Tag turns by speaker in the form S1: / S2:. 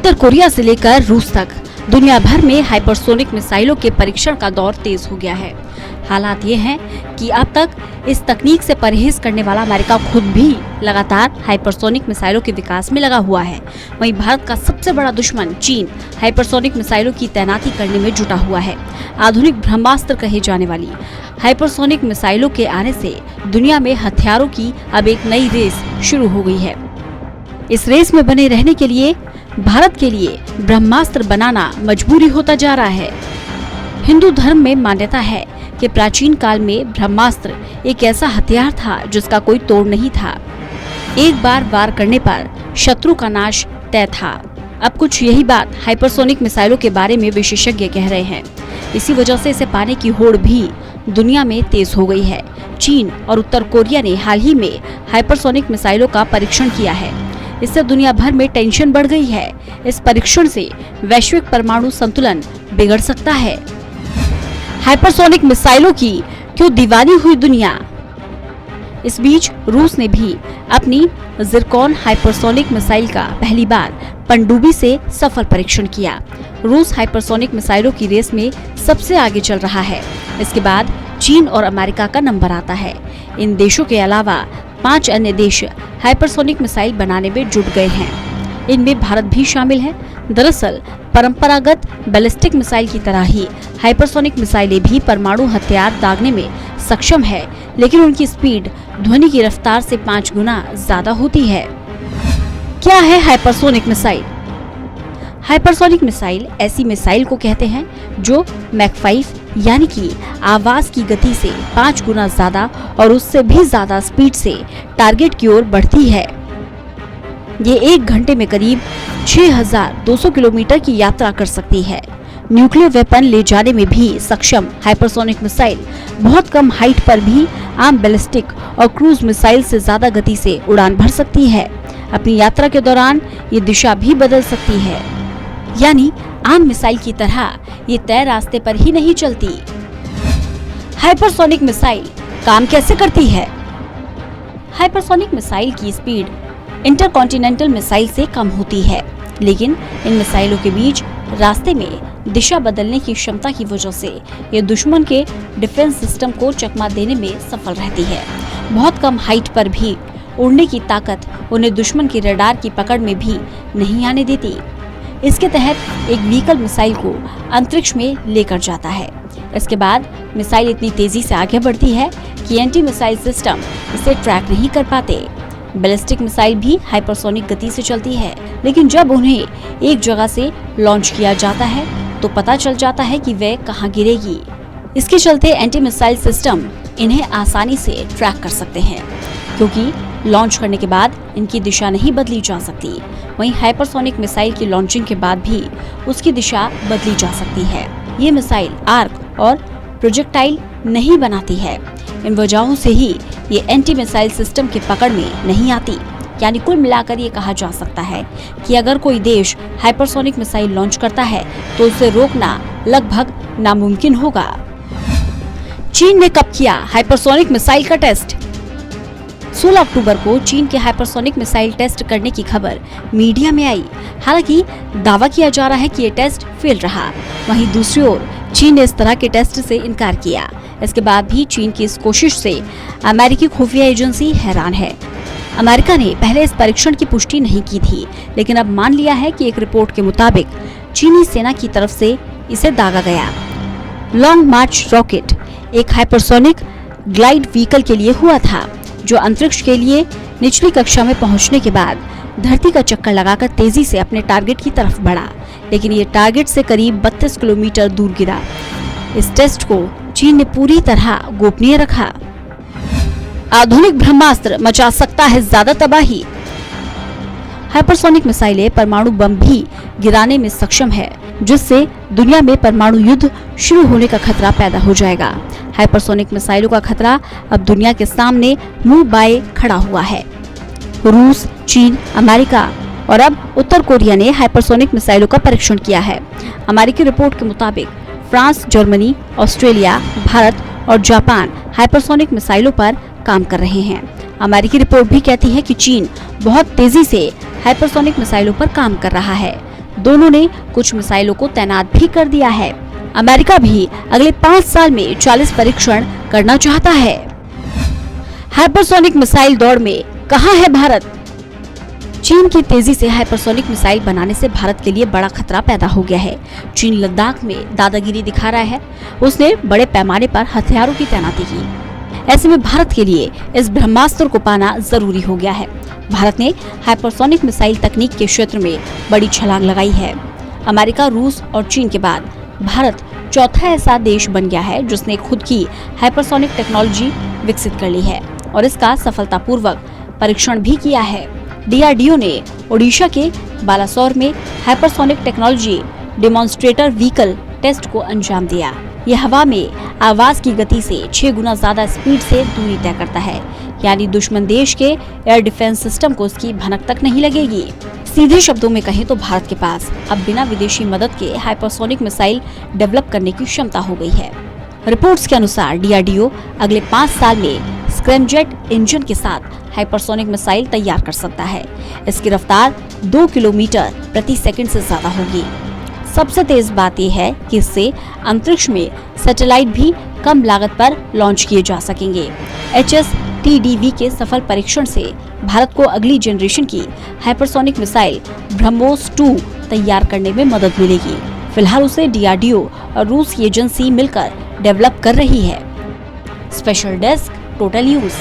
S1: उत्तर Korea से लेकर रूस तक दुनिया भर में हाइपरसोनिक मिसाइलों के परीक्षण का दौर तेज हो गया है। हालात ये हैं कि अब तक इस तकनीक से परहेज करने वाला अमेरिका खुद भी लगातार हाइपरसोनिक मिसाइलों के विकास में लगा हुआ है। वहीं भारत का सबसे बड़ा दुश्मन चीन हाइपरसोनिक मिसाइलों की तैनाती करने में जुटा हुआ है। आधुनिक ब्रह्मास्त्र कहे जाने वाली हाइपरसोनिक मिसाइलों के आने से दुनिया में हथियारों की अब एक नई रेस शुरू हो गई है। इस रेस में बने रहने के लिए भारत के लिए ब्रह्मास्त्र बनाना मजबूरी होता जा रहा है। हिंदू धर्म में मान्यता है कि प्राचीन काल में ब्रह्मास्त्र एक ऐसा हथियार था जिसका कोई तोड़ नहीं था। एक बार वार करने पर शत्रु का नाश तय था। अब कुछ यही बात हाइपरसोनिक मिसाइलों के बारे में विशेषज्ञ कह रहे हैं। इसी वजह से इसे पाने की होड़ भी दुनिया में तेज हो गई है। चीन और उत्तर कोरिया ने हाल ही में हाइपरसोनिक मिसाइलों का परीक्षण किया है। इससे दुनिया भर में टेंशन बढ़ गई है। इस परीक्षण से वैश्विक परमाणु संतुलन बिगड़ सकता है। हाइपरसोनिक मिसाइलों की क्यों दीवानी हुई दुनिया। इस बीच रूस ने भी अपनी जिरकॉन हाइपरसोनिक मिसाइल का पहली बार पनडुब्बी से सफल परीक्षण किया। रूस हाइपरसोनिक मिसाइलों की रेस में सबसे आगे चल रहा है। इसके बाद चीन और अमेरिका का नंबर आता है। इन देशों के अलावा 5 अन्य देश हाइपरसोनिक मिसाइल बनाने में जुट गए हैं। इनमें भारत भी शामिल है। दरअसल परंपरागत बैलिस्टिक मिसाइल की तरह ही हाइपरसोनिक मिसाइलें भी परमाणु हथियार दागने में सक्षम है, लेकिन उनकी स्पीड ध्वनि की रफ्तार से 5 गुना ज्यादा होती है। क्या है हाइपरसोनिक मिसाइल? हाइपरसोनिक मिसाइल ऐसी मिसाइल को कहते हैं जो मैक 5 यानी कि आवाज की गति से 5 गुना ज्यादा और उससे भी ज्यादा स्पीड से टारगेट की ओर बढ़ती है। ये 1 घंटे में करीब 6200 किलोमीटर की यात्रा कर सकती है। न्यूक्लियर वेपन ले जाने में भी सक्षम हाइपरसोनिक मिसाइल बहुत कम हाइट पर भी आम बैलिस्टिक और क्रूज मिसाइल से ज्यादा गति से उड़ान भर सकती है। अपनी यात्रा के दौरान ये दिशा भी बदल सकती है, यानी आम मिसाइल की तरह ये तय रास्ते पर ही नहीं चलती। हाइपरसोनिक मिसाइल काम कैसे करती है? हाइपरसोनिक मिसाइल की स्पीड इंटरकॉन्टिनेंटल मिसाइल से कम होती है, लेकिन इन मिसाइलों के बीच रास्ते में दिशा बदलने की क्षमता की वजह से ये दुश्मन के डिफेंस सिस्टम को चकमा देने में सफल रहती है। बहुत कम हाइट पर भी उड़ने की ताकत उन्हें दुश्मन की रडार की पकड़ में भी नहीं आने देती। इसके तहत एक व्हीकल मिसाइल को अंतरिक्ष में लेकर जाता है। इसके बाद मिसाइल इतनी तेजी से आगे बढ़ती है कि एंटी मिसाइल सिस्टम इसे ट्रैक नहीं कर पाते। बैलिस्टिक मिसाइल भी हाइपरसोनिक गति से चलती है, लेकिन जब उन्हें एक जगह से लॉन्च किया जाता है तो पता चल जाता है कि वे कहां गिरेगी। इसके चलते एंटी मिसाइल सिस्टम इन्हें आसानी से ट्रैक कर सकते हैं, क्योंकि लॉन्च करने के बाद इनकी दिशा नहीं बदली जा सकती। वहीं हाइपरसोनिक मिसाइल की लॉन्चिंग के बाद भी उसकी दिशा बदली जा सकती है। ये मिसाइल आर्क और प्रोजेक्टाइल नहीं बनाती है। इन वजहों से ही ये एंटी मिसाइल सिस्टम की पकड़ में नहीं आती। यानी कुल मिलाकर ये कहा जा सकता है कि अगर कोई देश हाइपरसोनिक मिसाइल लॉन्च करता है तो उसे रोकना लगभग नामुमकिन होगा। चीन ने कब किया हाइपरसोनिक मिसाइल का टेस्ट? 16 अक्टूबर को चीन के हाइपरसोनिक मिसाइल टेस्ट करने की खबर मीडिया में आई। हालांकि दावा किया जा रहा है कि ये टेस्ट फेल रहा। वहीं दूसरी ओर चीन ने इस तरह के टेस्ट से इनकार किया। इसके बाद भी चीन की इस कोशिश से अमेरिकी खुफिया एजेंसी हैरान है। अमेरिका ने पहले इस परीक्षण की पुष्टि नहीं की थी, लेकिन अब मान लिया है कि एक रिपोर्ट के मुताबिक चीनी सेना की तरफ से इसे दागा गया। लॉन्ग मार्च रॉकेट एक हाइपरसोनिक ग्लाइड व्हीकल के लिए हुआ था, जो अंतरिक्ष के लिए निचली कक्षा में पहुंचने के बाद धरती का चक्कर लगाकर तेजी से अपने टारगेट की तरफ बढ़ा, लेकिन ये टारगेट से करीब 32 किलोमीटर दूर गिरा। इस टेस्ट को चीन ने पूरी तरह गोपनीय रखा। आधुनिक ब्रह्मास्त्र मचा सकता है ज्यादा तबाही। हाइपरसोनिक मिसाइलें परमाणु बम भी गिराने में सक्षम है, जिससे दुनिया में परमाणु युद्ध शुरू होने का खतरा पैदा हो जाएगा। हाइपरसोनिक मिसाइलों का खतरा अब दुनिया के सामने मुंह बाए खड़ा हुआ है। रूस, चीन, अमेरिका और अब उत्तर कोरिया ने हाइपरसोनिक मिसाइलों का परीक्षण किया है। अमेरिकी रिपोर्ट के मुताबिक फ्रांस, जर्मनी, ऑस्ट्रेलिया, भारत और जापान हाइपरसोनिक मिसाइलों पर काम कर रहे हैं। अमेरिकी रिपोर्ट भी कहती है कि चीन बहुत तेजी से हाइपरसोनिक मिसाइलों पर काम कर रहा है। दोनों ने कुछ मिसाइलों को तैनात भी कर दिया है। अमेरिका भी अगले 5 साल में 40 परीक्षण करना चाहता है। हाइपरसोनिक मिसाइल दौड़ में कहां है भारत? चीन की तेजी से हाइपरसोनिक मिसाइल बनाने से भारत के लिए बड़ा खतरा पैदा हो गया है। चीन लद्दाख में दादागिरी दिखा रहा है। उसने बड़े पैमाने पर हथियारों की तैनाती की। ऐसे में भारत के लिए इस ब्रह्मास्त्र को पाना जरूरी हो गया है। भारत ने हाइपरसोनिक मिसाइल तकनीक के क्षेत्र में बड़ी छलांग लगाई है। अमेरिका, रूस और चीन के बाद भारत चौथा ऐसा देश बन गया है जिसने खुद की हाइपरसोनिक टेक्नोलॉजी विकसित कर ली है और इसका सफलतापूर्वक परीक्षण भी किया है। DRDO ने ओडिशा के बालासोर में hypersonic technology demonstrator vehicle test को अंजाम दिया। यह हवा में आवाज की गति से 6 गुना ज्यादा स्पीड से दूरी तय करता है, यानी दुश्मन देश के एयर डिफेंस सिस्टम को उसकी भनक तक नहीं लगेगी। सीधे शब्दों में कहें तो भारत के पास अब बिना विदेशी मदद के हाइपरसोनिक मिसाइल डेवलप करने की क्षमता हो गई है। रिपोर्ट्स के अनुसार DRDO अगले 5 साल में स्क्रैमजेट इंजन के साथ हाइपरसोनिक मिसाइल तैयार कर सकता है। इसकी रफ्तार 2 किलोमीटर प्रति सेकंड से ज्यादा होगी। सबसे तेज बात यह है कि इससे अंतरिक्ष में सैटेलाइट भी कम लागत पर लॉन्च किए जा सकेंगे। HSTDV के सफल परीक्षण से भारत को अगली जनरेशन की हाइपरसोनिक मिसाइल ब्रह्मोस 2 तैयार करने में मदद मिलेगी। फिलहाल उसे DRDO और रूस की एजेंसी मिलकर डेवलप कर रही है। Special desk, total news.